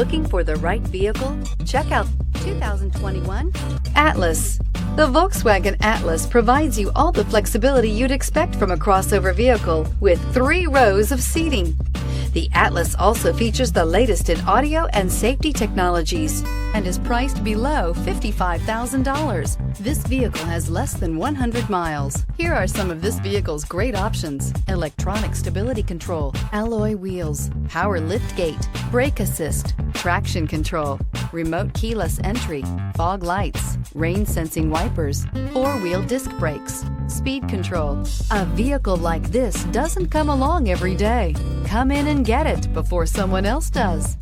Looking for the right vehicle? Check out 2021 Atlas. The Volkswagen Atlas provides you all the flexibility you'd expect from a crossover vehicle with 3 rows of seating. The Atlas also features the latest in audio and safety technologies and is priced below $55,000. This vehicle has less than 100 miles. Here are some of this vehicle's great options: electronic stability control, alloy wheels, power liftgate, brake assist, traction control, remote keyless entry, fog lights, rain sensing wipers, 4-wheel disc brakes, speed control. A vehicle like this doesn't come along every day. Come in and get it before someone else does.